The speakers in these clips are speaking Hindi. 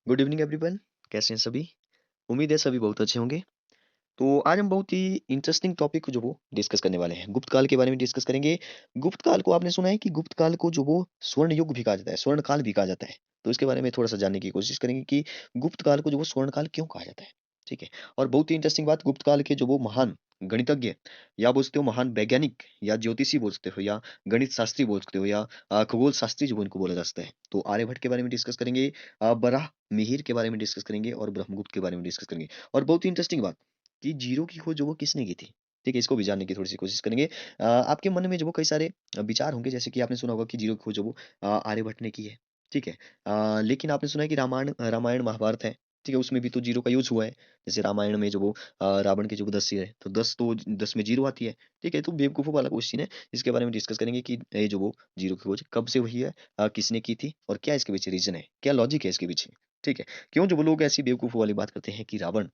Good evening everyone. कैसे हैं सभी? उम्मीद है सभी बहुत अच्छे होंगे। तो आज हम बहुत ही इंटरेस्टिंग टॉपिक जो वो डिस्कस करने वाले हैं, गुप्त काल के बारे में डिस्कस करेंगे। गुप्त काल को आपने सुना है कि गुप्त काल को जो वो स्वर्ण युग भी कहा जाता है, स्वर्ण काल भी कहा जाता है। तो इसके बारे में थोड़ा सा जानने की कोशिश करेंगे कि गुप्त काल को जो वो स्वर्ण काल क्यों कहा जाता है। ठीक है। और बहुत ही इंटरेस्टिंग बात, गुप्त काल के जो वो महान गणितज्ञ या बोल सकते हो महान वैज्ञानिक या ज्योतिषी बोल सकते हो या गणित शास्त्री बोल सकते हो या खगोल शास्त्री जो उनको बोला जा सकता है, तो आर्यभट्ट के बारे में डिस्कस करेंगे। बराह मिहिर के बारे में डिस्कस करेंगे और ब्रह्मगुप्त के बारे में डिस्कस करेंगे। और बहुत ही इंटरेस्टिंग बात कि जीरो की खोज जो वो किसने की थी। ठीक है, इसको भी जानने की थोड़ी सी कोशिश करेंगे। आपके मन में जो वो कई सारे विचार होंगे, जैसे कि आपने सुना होगा कि जीरो की खोज जो वो आर्यभट्ट ने की है। ठीक है। लेकिन आपने सुना है कि रामायण रामायण महाभारत है। ठीक है, उसमें भी तो जीरो का यूज हुआ है। जैसे रामायण में जो वो रावण के जो 10 सिर है, तो 10 तो 10 में जीरो आती है। ठीक है, तो बेवकूफों वाला क्वेश्चन है। इसके बारे में डिस्कस करेंगे कि ये जो वो जीरो की खोज कब से हुई है, किसने की थी और क्या इसके पीछे रीजन है, क्या लॉजिक है इसके पीछे। ठीक है। क्यों जो वो लोग ऐसी बेवकूफों वाली बात करते हैं कि रावण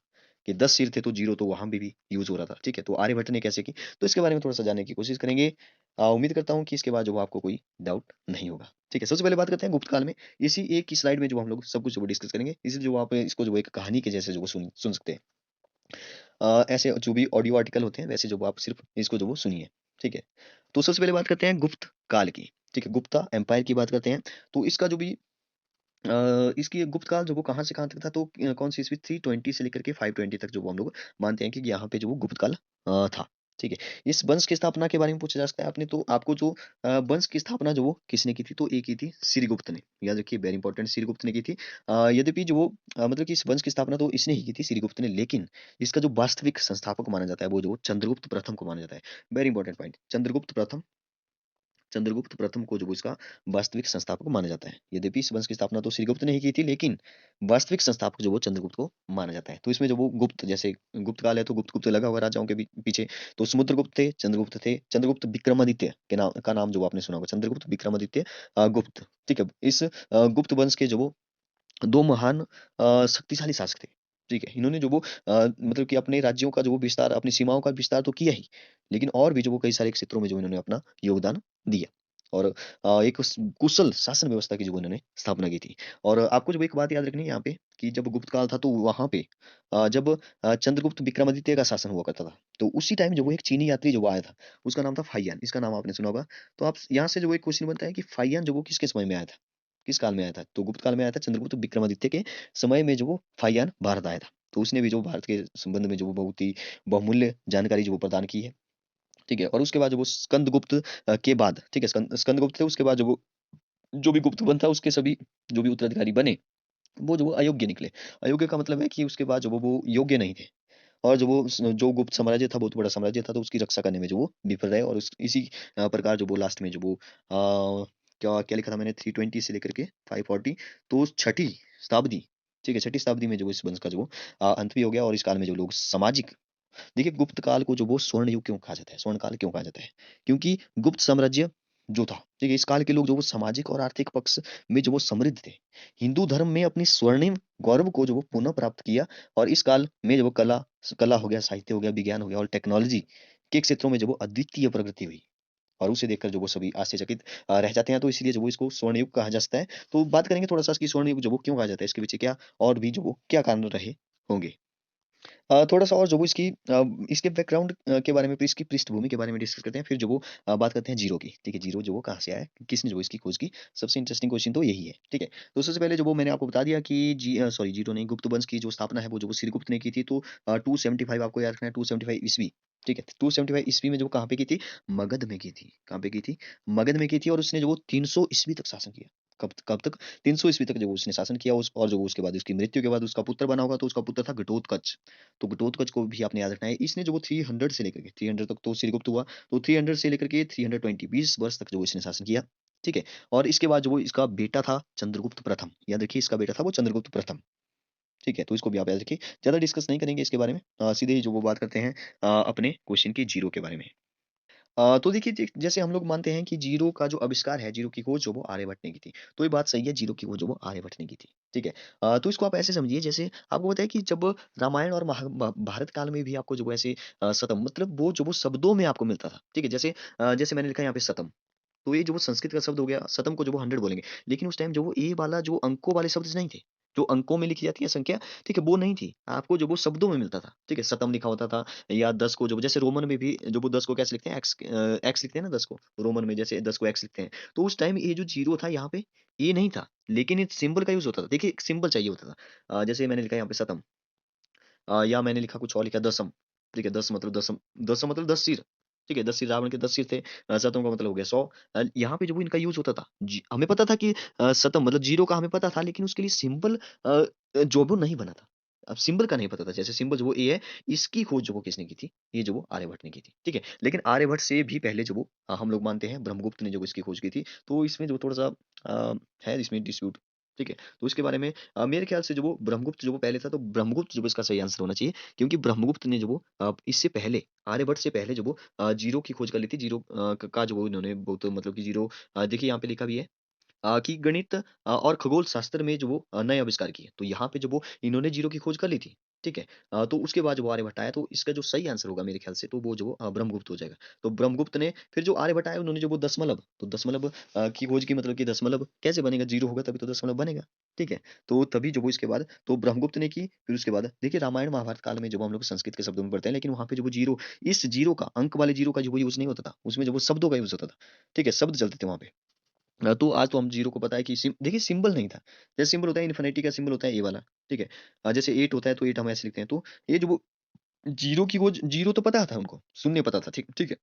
कि 10 सिर थे तो जीरो तो वहां भी यूज हो रहा था। ठीक है, तो आर्यभट्ट ने कैसे की, तो इसके बारे में थोड़ा सा जानने की कोशिश करेंगे। उम्मीद करता हूँ कि इसके बाद जो वो आपको कोई डाउट नहीं होगा। ठीक है, सबसे पहले बात करते हैं गुप्त काल में। इसी एक ही स्लाइड में जो हम लोग सब कुछ जो डिस्कस करेंगे, इसी जो आप इसको जो एक कहानी के जैसे जो वो सुन सुन सकते हैं। ऐसे जो भी ऑडियो आर्टिकल होते हैं वैसे जो वो आप सिर्फ इसको जो वो सुनिए। ठीक है। तो सबसे पहले बात करते हैं गुप्त काल की। ठीक है, गुप्ता एम्पायर की बात करते हैं। तो इसका जो भी इसकी गुप्त काल जो वो कहाँ से कहाँ तक था, तो कौन सी ईस्वी 320 से लेकर के 520 तक जो वो हम लोग मानते हैं कि यहाँ पे जो वो गुप्त काल था। ठीक है। इस वंश की स्थापना के बारे में पूछा जा सकता है आपने, तो आपको जो वंश की स्थापना जो वो किसने की थी, तो एक ही थी श्रीगुप्त ने। याद रखिए, वेरी इंपॉर्टेंट, श्रीगुप्त ने की थी। यद्यपि जो वो मतलब कि इस वंश की स्थापना तो इसने ही की थी श्रीगुप्त ने, लेकिन इसका जो वास्तविक संस्थापक माना जाता है वो जो वो चंद्रगुप्त प्रथम को माना जाता है। वेरी इंपॉर्टेंट पॉइंट, चंद्रगुप्त प्रथम को जो इसका वास्तविक संस्थापक माना जाता है। यद्यपि इस वंश की स्थापना तो श्रीगुप्त ने ही की थी, लेकिन वास्तविक संस्थापक जो वो चंद्रगुप्त को माना जाता है। तो इसमें जो वो गुप्त, जैसे गुप्त काल है तो गुप्त गुप्त लगा हुआ राजाओं के पीछे। तो समुद्रगुप्त थे, चंद्रगुप्त थे, चंद्रगुप्त विक्रमादित्य के नाम का नाम जो आपने सुना होगा, चंद्रगुप्त विक्रमादित्य गुप्त। ठीक है। इस गुप्त वंश के जो वो दो महान शक्तिशाली शासक थे। ठीक है, इन्होंने जो वो मतलब कि अपने राज्यों का जो वो विस्तार, अपनी सीमाओं का विस्तार तो किया ही, लेकिन और भी जो वो कई सारे क्षेत्रों में जो इन्होंने अपना योगदान दिया। और एक कुशल शासन व्यवस्था की जो इन्होंने स्थापना की थी। और आपको जो एक बात याद रखनी है यहाँ पे, कि जब गुप्त काल था तो वहां पे जब चंद्रगुप्त विक्रमादित्य का शासन हुआ करता था, तो उसी टाइम जो वो एक चीनी यात्री जो वो आया था, उसका नाम था फाइयान। इसका नाम आपने सुना होगा। तो आप यहाँ से जो वो एक क्वेश्चन बनता है कि फाइयान जो वो किसके समय में आया था, किस काल में आया था, तो गुप्त काल में आया था। चंद्रगुप्त विक्रमादित्य के समय में जो वो फाइयान भारत आया था। तो उसने भी जो भारत के संबंध में जो वो बहुत ही बहुमूल्य जानकारी जो वो प्रदान की है। ठीक है। और उसके बाद जो वो स्कंदगुप्त के बाद, ठीक है, स्कंदगुप्त थे, उसके बाद जो वो जो भी गुप्त पंथ था उसके सभी जो भी उत्तराधिकारी बने, वो जो वो अयोग्य निकले। अयोग्य का मतलब है कि उसके बाद जो वो योग्य नहीं थे। और जो वो जो गुप्त साम्राज्य था बहुत बड़ा साम्राज्य था, तो उसकी रक्षा करने में जो वो विफल रहे। और इसी प्रकार जो वो लास्ट में जो वो क्या क्या लिखा था मैंने, 320 से लेकर के 540, तो छठी शताब्दी, ठीक है, छठी शताब्दी में जो इस वंश का जो अंत भी हो गया। और इस काल में जो लोग सामाजिक, देखिए गुप्त काल को जो वो स्वर्ण युग क्यों कहा जाता है, स्वर्ण काल क्यों कहा जाता है, क्योंकि गुप्त साम्राज्य जो था, ठीक है, इस काल के लोग जो वो सामाजिक और आर्थिक पक्ष में जो वो समृद्ध थे। हिंदू धर्म में अपनी स्वर्णिम गौरव को जो वो पुनः प्राप्त किया। और इस काल में जो वो कला कला हो गया, साहित्य हो गया, विज्ञान हो गया और टेक्नोलॉजी के क्षेत्रों में जो वो अद्वितीय प्रगति हुई। और उसे देखकर जो वो सभी आश्चर्यचकित रह जाते हैं। तो इसलिए जो वो इसको स्वर्ण युग कहा जाता है। तो बात करेंगे थोड़ा सा इसकी स्वर्ण युग जो वो क्यों कहा जाता है, इसके पीछे क्या और भी जो वो क्या कारण रहे होंगे। थोड़ा-सा और जो वो इसके बैकग्राउंड के बारे में, इसकी पृष्ठभूमि के बारे में डिस्कस करते हैं। फिर जो वो बात करते हैं जीरो की। ठीक है, जीरो जो वो कहाँ से आया, किसने जो इसकी खोज की। सबसे इंटरेस्टिंग क्वेश्चन तो यही है। ठीक है, तो सबसे पहले जो वो मैंने आपको बता दिया कि सॉरी, जीरो नहीं, गुप्त वंश की जो स्थापना है वो जो वो श्रीगुप्त ने की थी। तो 275 आपको याद रखना है, 275 ईस्वी। ठीक है, 275 ईस्वी में जो वो कहाँ पे की थी, मगध में की थी। कहाँ पे की थी, मगध में की थी। और उसने जो वो 300 ईस्वी तक शासन किया। कब कब तक, 300 ईस्वी तक जो उसने शासन किया। और जो उसके बाद उसकी मृत्यु के बाद उसका पुत्र बना होगा, तो उसका पुत्र था घटोत्कच। तो घटोत्कच को भी आपने याद रखना है। इसने जो वो 300 से लेकर के 300 तक तो श्रीगुप्त हुआ। तो 300 से लेकर के 320 20 वर्ष तक जो इसने शासन किया। ठीक है। और इसके बाद जो वो इसका बेटा था चंद्रगुप्त प्रथम, याद रखिए, इसका बेटा था वो चंद्रगुप्त प्रथम। ठीक है, तो इसको भी आप याद रखिए। ज्यादा डिस्कस नहीं करेंगे इसके बारे में, सीधे ही जो वो बात करते हैं अपने क्वेश्चन के जीरो के बारे में। तो देखिए, जैसे हम लोग मानते हैं कि जीरो का जो आविष्कार है, जीरो की खोज जो वो आर्यभट्ट ने की थी। तो ये बात सही है, जीरो की खोज जो वो आर्यभट्ट ने की थी। ठीक है। तो इसको आप ऐसे समझिए, जैसे आपको पता है कि जब रामायण और भारत काल में भी आपको जो वो ऐसे सतम, मतलब वो जो वो शब्दों में आपको मिलता था। ठीक है, जैसे जैसे मैंने लिखा है यहाँ पे सतम। तो ये जो वो संस्कृत का शब्द हो गया, सतम को जो वो 100 बोलेंगे। लेकिन उस टाइम जो वो ए वाला जो अंकों वाले शब्द नहीं थे। जो अंकों में लिखी जाती है संख्या, ठीक है, वो नहीं थी। आपको जो वो शब्दों में मिलता था, ठीक है? शतम लिखा होता था या 10 को जो जैसे रोमन में भी जो वो 10 को कैसे लिखते हैं एक्स लिखते हैं ना 10 को, रोमन में जैसे 10 को एक्स लिखते हैं। तो उस टाइम ये जो 0 था यहाँ पे, ये नहीं था, लेकिन एक सिंबल का यूज़ होता था। देखिए, एक सिंबल चाहिए होता था। जैसे मैंने लिखा यहाँ पे शतम, या मैंने लिखा कुछ और लिखा दशम, ठीक है? 10 मतलब दशम, दशम मतलब 10 सिर, ठीक है? 10 सिर, रावण के 10 सिर थे। शतम का मतलब हो गया 100। यहाँ पे जो वो इनका यूज़ होता था, हमें पता था कि शतम मतलब 0 का हमें पता था, लेकिन उसके लिए सिंबल जो वो नहीं बना था। अब सिंबल का नहीं पता था, जैसे सिंबल जो वो ए है, इसकी खोज जो वो किसने की थी? ये जो वो आर्यभट्ट ने की थी, ठीक है? लेकिन आर्यभट्ट से भी पहले जो वो हम लोग मानते हैं ब्रह्मगुप्त ने जो इसकी खोज की थी, तो इसमें जो थोड़ा-सा है इसमें डिस्प्यूट, ठीक है? तो इसके बारे में मेरे ख्याल से जो वो ब्रह्मगुप्त जो वो पहले था, तो ब्रह्मगुप्त जो वो इसका सही आंसर होना चाहिए, क्योंकि ब्रह्मगुप्त ने जो वो इससे पहले आर्यभट्ट से पहले जो वो जीरो की खोज कर ली थी। जीरो का जो वो इन्होंने बहुत मतलब कि जीरो देखिए यहाँ पे लिखा भी है कि गणित और खगोल शास्त्र में जो वो नए आविष्कार किए। तो यहाँ पे जो वो इन्होंने जीरो की खोज कर ली थी, ठीक है? तो उसके बाद जो वो आर्यभट्ट आया, तो इसका जो सही आंसर होगा मेरे ख्याल से, तो वो जो ब्रह्मगुप्त हो जाएगा। तो ब्रह्मगुप्त ने फिर जो आर्यभट्ट आए, उन्होंने जो वो दशमलव, तो दशमलव की खोज की, मतलब कि दशमलव कैसे बनेगा? जीरो होगा तभी तो दशमलव बनेगा, ठीक है? तो तभी जो वो इसके बाद तो ब्रह्मगुप्त ने की, फिर उसके बाद देखिए रामायण महाभारत काल में जब हम लोग संस्कृत के शब्दों में पढ़ते हैं, लेकिन वहाँ पे जो वो जीरो, इस जीरो का, अंक वाले जीरो का जो वो यूज़ नहीं होता था, उसमें जो वो शब्दों का यूज़ होता था, ठीक है? शब्द चलते थे वहाँ पे। तो आज तो हम ज़ीरो को पता है कि देखिए सिंबल नहीं था। जैसे सिंबल होता है इन्फिनिटी का सिंबल होता है ए वाला, ठीक है? जैसे 8 होता है तो 8 हम ऐसे लिखते हैं। तो ये जो वो ज़ीरो की वो ज़ीरो तो पता था उनको, शून्य पता था, ठीक ठीक है?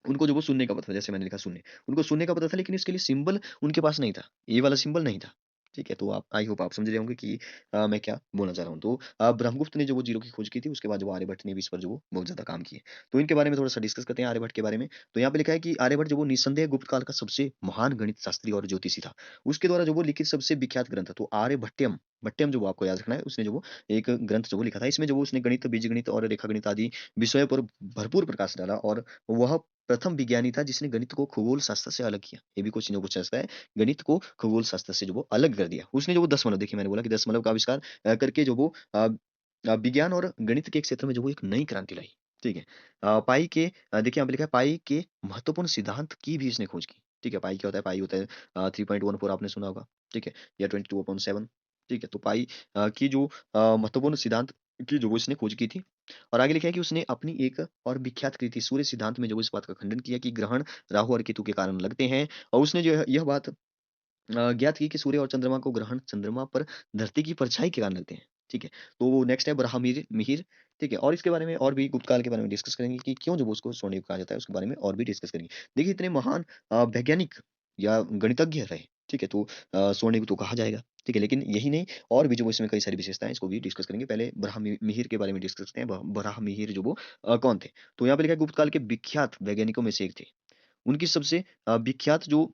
उनको जो वो शून्य का पता था, जैसे मैंने लिखा शून्य। उनको शून्य का पता था, लेकिन इसके लिए सिंबल उनके पास नहीं था। ये वाला सिंबल नहीं था। ठीक है? तो आप आई होप आप समझ रहे होंगे कि मैं क्या बोलना चाह रहा हूँ। तो ब्रह्मगुप्त ने जो वो ज़ीरो की खोज की थी, उसके बाद जो आर्यभट्ट ने भी इस पर जो वो बहुत ज़्यादा काम किए। तो इनके बारे में थोड़ा-सा डिस्कस करते हैं आर्यभट्ट के बारे में। तो यहाँ पे लिखा है कि आर्यभट्ट जो वो निस्संदेह गुप्त काल का सबसे महान गणित शास्त्री और ज्योतिषी था। उसके द्वारा जो वो लिखित सबसे विख्यात ग्रंथ, तो आर्यभट्टयम, भट्टयम जो वो आपको याद रखना है, उसने जो वो एक ग्रंथ जो वो लिखा था। इसमें जो वो उसने गणित, बीजगणित और रेखागणित आदि विषयों पर भरपूर प्रकाश डाला, और वह प्रथम विज्ञानी था जिसने गणित को खगोल शास्त्र से अलग किया। ये भी क्वेश्चन जो पूछा जाता है, गणित को खगोल शास्त्र से जो वो अलग कर दिया। उसने जो वो दशमलव, देखिए मैंने बोला कि दशमलव का आविष्कार करके जो वो विज्ञान और गणित के क्षेत्र में जो वो एक नई क्रांति लाई। ठीक है? पाई के देखिए यहाँ पे लिखा है पाई के महत्वपूर्ण सिद्धांत की भी इसने खोज की। ठीक है? पाई क्या होता है? पाई होता है 3.14 आपने सुना होगा। ठीक है? या 22/7। ठीक है? तो पाई की जो महत्वपूर्ण सिद्धांत की जो वो इसने खोज की थी। और आगे लिखा है कि उसने अपनी एक और विख्यात कृति सूर्य सिद्धांत में जो इस बात का खंडन किया कि ग्रहण राहु और केतु के कारण लगते हैं, और उसने जो है यह बात ज्ञात की कि सूर्य और चंद्रमा को ग्रहण चंद्रमा पर धरती की परछाई के कारण लगते हैं। ठीक है? तो नेक्स्ट है बरहामीर मिहिर, ठीक है? और इसके बारे में और भी गुप्त काल के बारे में डिस्कस करेंगे कि क्यों जो वो उसको स्वर्ण युग कहा जाता है, उसके बारे में और भी डिस्कस करेंगे। देखिए इतने महान वैज्ञानिक या गणितज्ञ रहे, ठीक है? तो स्वर्ण युग तो कहा जाएगा, ठीक है? लेकिन यही नहीं, और भी जो वो इसमें कई सारी विशेषताएँ हैं, इसको भी डिस्कस करेंगे। पहले मिहिर के बारे में डिस्कस करते हैं। बरहामिहिर जो वो कौन थे? तो यहाँ पे लिखा है गुप्त काल के विख्यात वैज्ञानिकों में से एक थे। उनकी सबसे विख्यात जो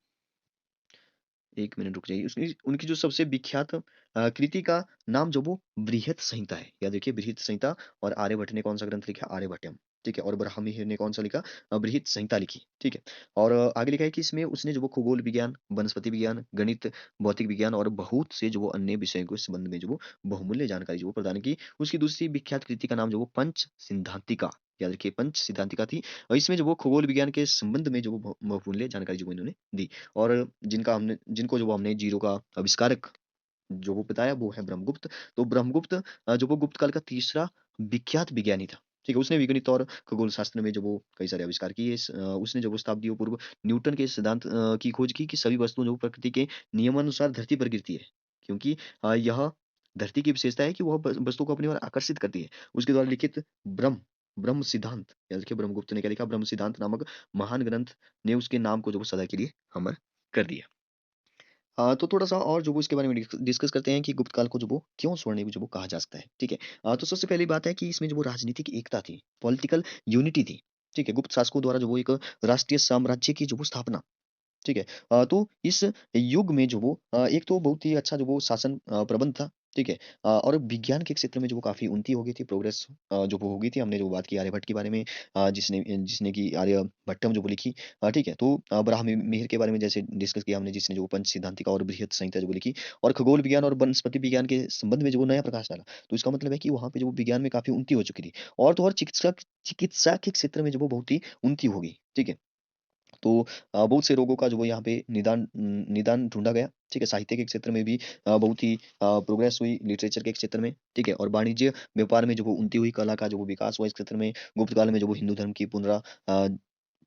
1 मिनट रुक जाइए। उसकी उनकी जो सबसे विख्यात कृति का नाम जो वो बृहत संहिता है। या देखिए बृहत संहिता, और आर्यभट्ट ने कौन-सा ग्रंथ लिखा? आर्यभट्टयम, ठीक है? और बरहमिहिर ने कौन-सा लिखा? बृहत संहिता लिखी, ठीक है? और आगे लिखा है कि इसमें उसने जो वो खगोल विज्ञान, वनस्पति विज्ञान, गणित, भौतिक विज्ञान और बहुत से जो वो अन्य विषयों के संबंध में जो वो बहुमूल्य जानकारी जो वो प्रदान की। उसकी दूसरी विख्यात कृति का नाम जो वो पंच सिद्धांतिका, याद रखिए पंच सिद्धांतिका थी। और इसमें जो वो खगोल विज्ञान के संबंध में जो वो बहुमूल्य जानकारी जो वो इन्होंने दी। और जिनको जो वो हमने जीरो का आविष्कारक जो वो बताया, वो है ब्रह्मगुप्त। तो ब्रह्मगुप्त जो वो गुप्त काल का तीसरा विख्यात विज्ञानी था। ठीक है? उसने विगणित और खगोल शास्त्र में जो वो कई सारे आविष्कार किए। उसने जो वो शताब्दियों पूर्व न्यूटन के सिद्धांत की खोज की कि सभी वस्तुएं जो वो प्रकृति के नियमानुसार धरती पर गिरती है। क्योंकि यह धरती की विशेषता है कि वह वस्तु को अपनी ओर आकर्षित करती है। उसके द्वारा लिखित ब्रह्म ब्रह्म सिद्धांत, याद रखिए ब्रह्मगुप्त ने क्या लिखा? ब्रह्म सिद्धांत नामक महान ग्रंथ ने उसके नाम को जो वो सदा के लिए अमर कर दिया। तो थोड़ा-सा और जो वो इसके बारे में डिस्कस करते हैं कि गुप्त काल को जो वो क्यों स्वर्ण युग जो वो कहा जा सकता है, ठीक है? तो सबसे पहली बात है कि इसमें जो वो राजनीतिक एकता थी, पॉलिटिकल यूनिटी थी, ठीक है? गुप्त शासकों द्वारा जो वो एक राष्ट्रीय साम्राज्य की जो वो स्थापना, ठीक है? तो इस युग में जो वो एक तो बहुत ही अच्छा जो वो शासन प्रबंध था, ठीक है? और विज्ञान के क्षेत्र में जो वो काफ़ी उन्नति हो गई थी, प्रोग्रेस जो वो हो गई थी। हमने जो बात की आर्यभट्ट के बारे में, जिसने जिसने कि आर्यभट्टम जो वो लिखी, ठीक है? तो ब्राह्मि-मिहिर के बारे में जैसे डिस्कस किया हमने, जिसने जो वो पंच सिद्धांतिका और बृहत संहिता जो वो लिखी, और खगोल विज्ञान और वनस्पति विज्ञान के संबंध में जो वो नया प्रकाश डाला। तो इसका मतलब है कि वहाँ पे जो वो विज्ञान में काफ़ी उन्नति हो चुकी थी। और तो और चिकित्सा चिकित्सा के क्षेत्र में जो वो बहुत ही उन्नति हो गई, ठीक है? तो बहुत से रोगों का जो वो यहाँ पे निदान ढूँढा गया, ठीक है? साहित्य के क्षेत्र में भी बहुत ही प्रोग्रेस हुई लिटरेचर के क्षेत्र में, ठीक है? और वाणिज्य व्यापार में जो वो उन्नति हुई, कला का जो वो विकास हुआ इस क्षेत्र में, गुप्त काल में जो वो हिंदू धर्म की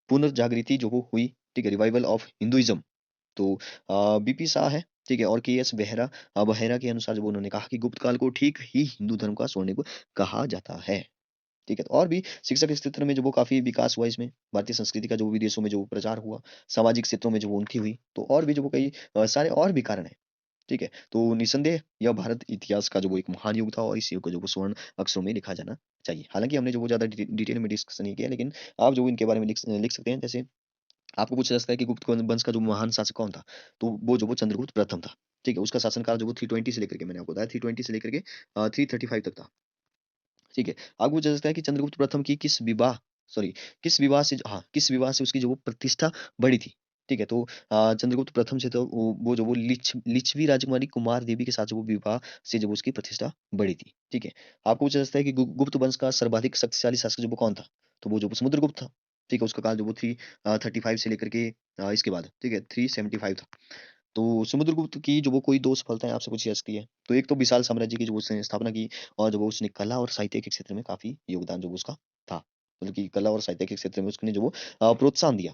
पुनर्जागृति जो वो हुई, ठीक है? Revival of Hinduism. तो बीपी शाह है, ठीक है? और केएस बेहेरा के अनुसार जब उन्होंने कहा कि गुप्त काल को ठीक ही हिंदू धर्म का स्वर्णिम युग कहा जाता है। ठीक है? तो और भी शिक्षा के क्षेत्र में जो वो काफ़ी विकास हुआ इसमें, भारतीय संस्कृति का जो विदेशों में जो प्रचार हुआ, सामाजिक क्षेत्रों में जो उन्नति हुई, तो और भी जो वो कई सारे और भी कारण हैं, ठीक है? तो निस्संदेह यह भारत इतिहास का जो वो एक महान युग था और इस युग को जो वो स्वर्ण अक्षरों में लिखा जाना चाहिए। हालाँकि हमने जो वो ज़्यादा डिटेल में डिस्कशन नहीं किया, लेकिन आप जो इनके बारे में लिख सकते हैं। जैसे आपको पूछा जा सकता है कि गुप्त क वंश का जो महान शासक कौन था? तो वो जो वो चंद्रगुप्त प्रथम था, ठीक है? उसका शासनकाल जो वो 320 से लेकर के मैंने आपको बताया 320 से लेकर के 335 तक था। ठीक है। आगे पूछा जा सकता है कि चंद्रगुप्त प्रथम की किस विवाह से उसकी जो वो प्रतिष्ठा बढ़ी थी। ठीक है, तो चंद्रगुप्त प्रथम से तो वो जो वो लिच्छवी राजकुमारी कुमार देवी के साथ जो वो विवाह से जब उसकी प्रतिष्ठा बढ़ी थी। ठीक है। आपको पूछा जा सकता है कि गुप्त वंश का सर्वाधिक शक्तिशाली शासक जो वो कौन था? तो वो जो समुद्रगुप्त था। ठीक है, उसका काल जो वो 35 से लेकर के इसके बाद, ठीक है, 375 था। तो समुद्रगुप्त की जो वो कोई 2 सफलताएँ आपसे पूछी जा सकती है। तो एक तो विशाल साम्राज्य की जो उसने स्थापना की और जो वो उसने कला और साहित्य के क्षेत्र में काफ़ी योगदान जो वो उसका था। मतलब कि कला और साहित्य के क्षेत्र में उसने जो वो प्रोत्साहन दिया।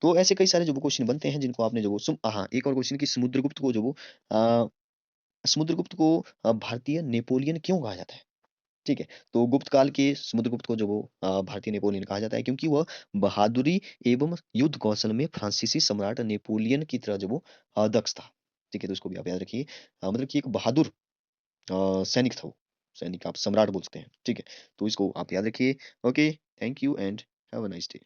तो ऐसे कई सारे जो वो क्वेश्चन बनते हैं जिनको आपने जो वो हाँ, एक और क्वेश्चन कि अ, समुद्रगुप्त को भारतीय नेपोलियन क्यों कहा जाता है? ठीक है। तो गुप्त काल के समुद्रगुप्त को जो वो भारतीय नेपोलियन कहा जाता है क्योंकि वह बहादुरी एवं युद्ध कौशल में फ्रांसीसी सम्राट नेपोलियन की तरह जो वो दक्ष था। ठीक है, तो इसको भी आप याद रखिए। मतलब कि एक बहादुर सैनिक था वो। सैनिक आप सम्राट बोल सकते हैं। ठीक है, तो इसको आप याद रखिए। Okay, thank you and have a nice day.